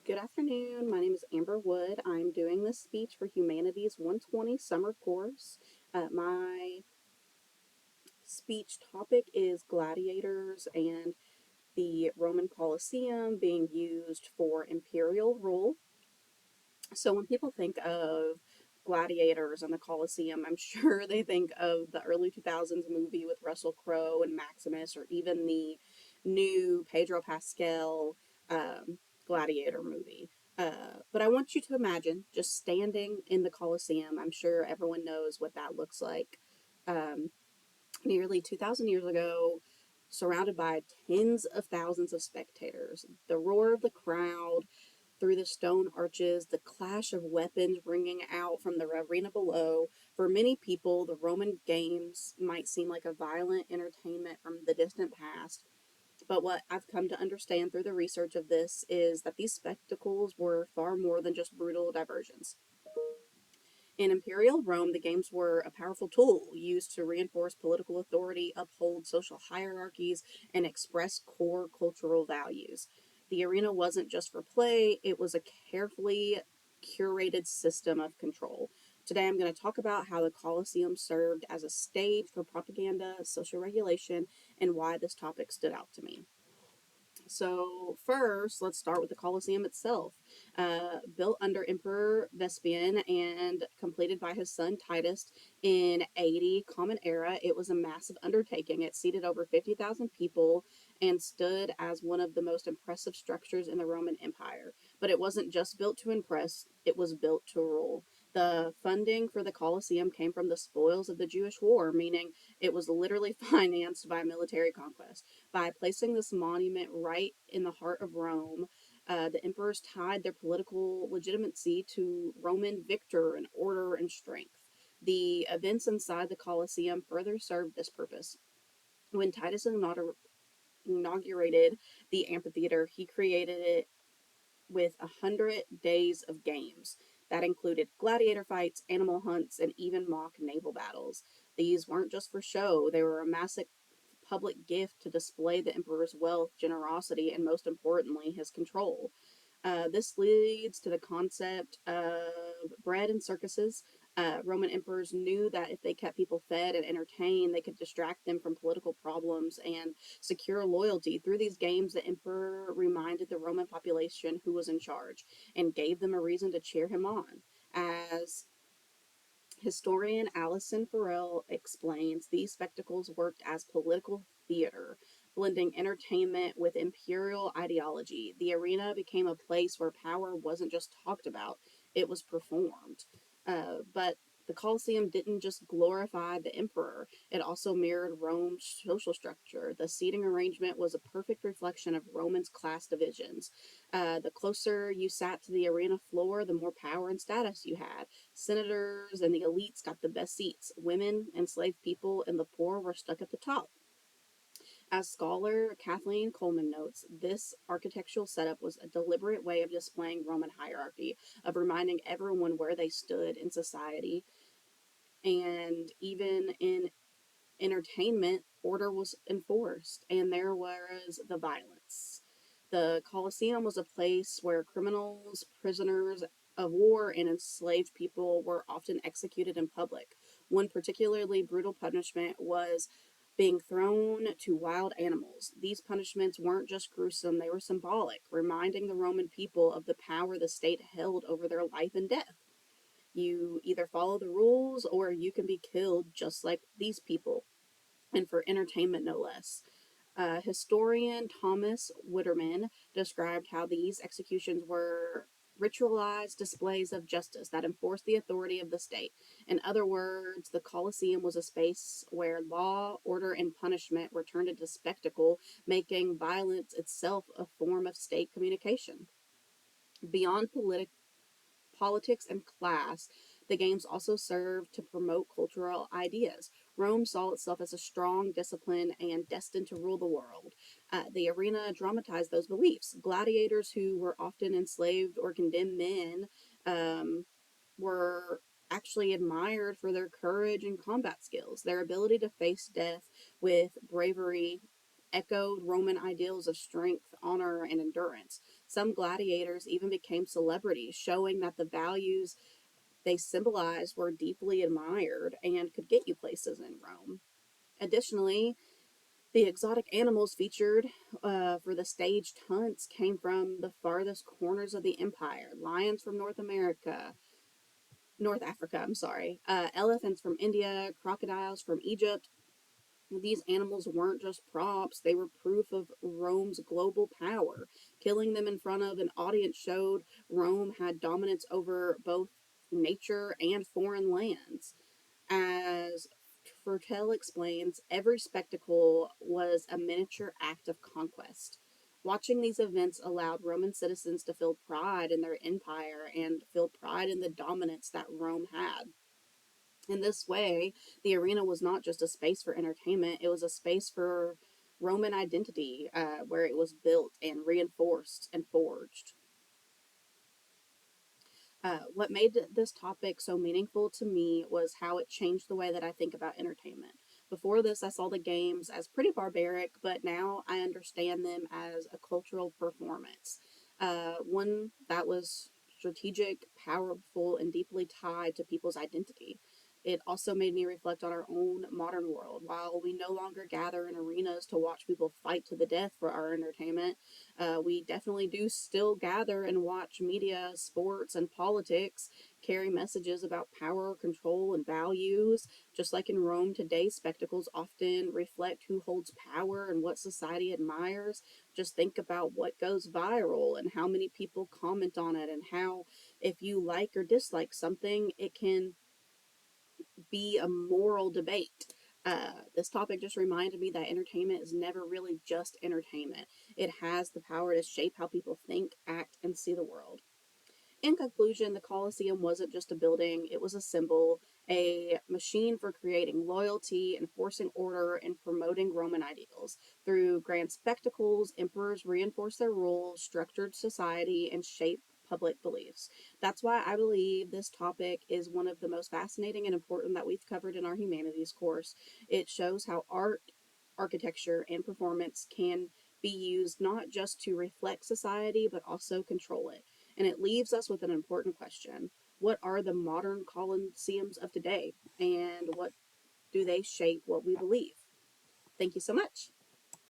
Good afternoon. My name is Amber Wood. I'm doing this speech for Humanities 120 summer course. My speech topic is gladiators and the Roman Colosseum being used for imperial rule. So when people think of gladiators and the Colosseum, I'm sure they think of the early 2000s movie with Russell Crowe and Maximus, or even the new Pedro Pascal gladiator movie. But I want you to imagine just standing in the Colosseum. I'm sure everyone knows what that looks like. Um, Nearly 2,000 years ago, surrounded by tens of thousands of spectators. The roar of the crowd through the stone arches, the clash of weapons ringing out from the arena below. For many people, the Roman games might seem like a violent entertainment from the distant past. But what I've come to understand through the research of this is that these spectacles were far more than just brutal diversions. In imperial Rome, the games were a powerful tool used to reinforce political authority, uphold social hierarchies, and express core cultural values. The arena wasn't just for play, it was a carefully curated system of control. Today, I'm going to talk about how the Colosseum served as a stage for propaganda, social regulation, and why this topic stood out to me. So, first, let's start with the Colosseum itself. Built under Emperor Vespasian and completed by his son Titus in 80 Common Era, it was a massive undertaking. It seated over 50,000 people and stood as one of the most impressive structures in the Roman Empire. But it wasn't just built to impress, it was built to rule. The funding for the Colosseum came from the spoils of the Jewish war, meaning it was literally financed by military conquest. By placing this monument right in the heart of Rome, the emperors tied their political legitimacy to Roman victor and order and strength. The events inside the Colosseum further served this purpose. When Titus inaugurated the amphitheater, he created it with 100 days of games. That included gladiator fights, animal hunts, and even mock naval battles. These weren't just for show, they were a massive public gift to display the emperor's wealth, generosity, and most importantly, his control. This leads to the concept of bread and circuses. Roman emperors knew that if they kept people fed and entertained, they could distract them from political problems and secure loyalty. Through these games, the emperor reminded the Roman population who was in charge and gave them a reason to cheer him on. As historian Alison Farrell explains, these spectacles worked as political theater, blending entertainment with imperial ideology. The arena became a place where power wasn't just talked about, it was performed. But the Colosseum didn't just glorify the emperor, it also mirrored Rome's social structure. The seating arrangement was a perfect reflection of Rome's class divisions. The closer you sat to the arena floor, the more power and status you had. Senators and the elites got the best seats. Women, enslaved people, and the poor were stuck at the top. As scholar Kathleen Coleman notes, this architectural setup was a deliberate way of displaying Roman hierarchy, of reminding everyone where they stood in society. And even in entertainment, order was enforced, and there was the violence. The Colosseum was a place where criminals, prisoners of war, and enslaved people were often executed in public. One particularly brutal punishment was being thrown to wild animals. These punishments weren't just gruesome, they were symbolic, reminding the Roman people of the power the state held over their life and death. You either follow the rules or you can be killed just like these people, and for entertainment no less. Historian Thomas Witterman described how these executions were ritualized displays of justice that enforced the authority of the state. In other words, the Colosseum was a space where law, order, and punishment were turned into spectacle, making violence itself a form of state communication. Beyond politics and class, the games also served to promote cultural ideas. Rome saw itself as a strong, disciplined, and destined to rule the world. The arena dramatized those beliefs. Gladiators who were often enslaved or condemned men were actually admired for their courage and combat skills, their ability to face death with bravery echoed Roman ideals of strength, honor, and endurance. Some gladiators even became celebrities, showing that the values they symbolized were deeply admired and could get you places in Rome. Additionally, the exotic animals featured for the staged hunts came from the farthest corners of the empire. Lions from North Africa, I'm sorry, elephants from India, crocodiles from Egypt. These animals weren't just props, they were proof of Rome's global power. Killing them in front of an audience showed Rome had dominance over both nature and foreign lands. As Fertel explains, every spectacle was a miniature act of conquest. Watching these events allowed Roman citizens to feel pride in their empire and feel pride in the dominance that Rome had. In this way, the arena was not just a space for entertainment, it was a space for Roman identity, where it was built and reinforced and forged. What made this topic so meaningful to me was how it changed the way that I think about entertainment. Before this, I saw the games as pretty barbaric, but now I understand them as a cultural performance. One that was strategic, powerful, and deeply tied to people's identity. It also made me reflect on our own modern world. While we no longer gather in arenas to watch people fight to the death for our entertainment, we definitely do still gather and watch media, sports, and politics carry messages about power, control, and values. Just like in Rome today, spectacles often reflect who holds power and what society admires. Just think about what goes viral and how many people comment on it, and how, if you like or dislike something, it can be a moral debate. This topic just reminded me that entertainment is never really just entertainment. It has the power to shape how people think, act, and see the world. In conclusion, the Colosseum wasn't just a building, it was a symbol, a machine for creating loyalty, enforcing order, and promoting Roman ideals. Through grand spectacles, emperors reinforced their rule, structured society, and shaped public beliefs. That's why I believe this topic is one of the most fascinating and important that we've covered in our humanities course. It shows how art, architecture, and performance can be used not just to reflect society, but also control it. And it leaves us with an important question. What are the modern colosseums of today? And what do they shape what we believe? Thank you so much.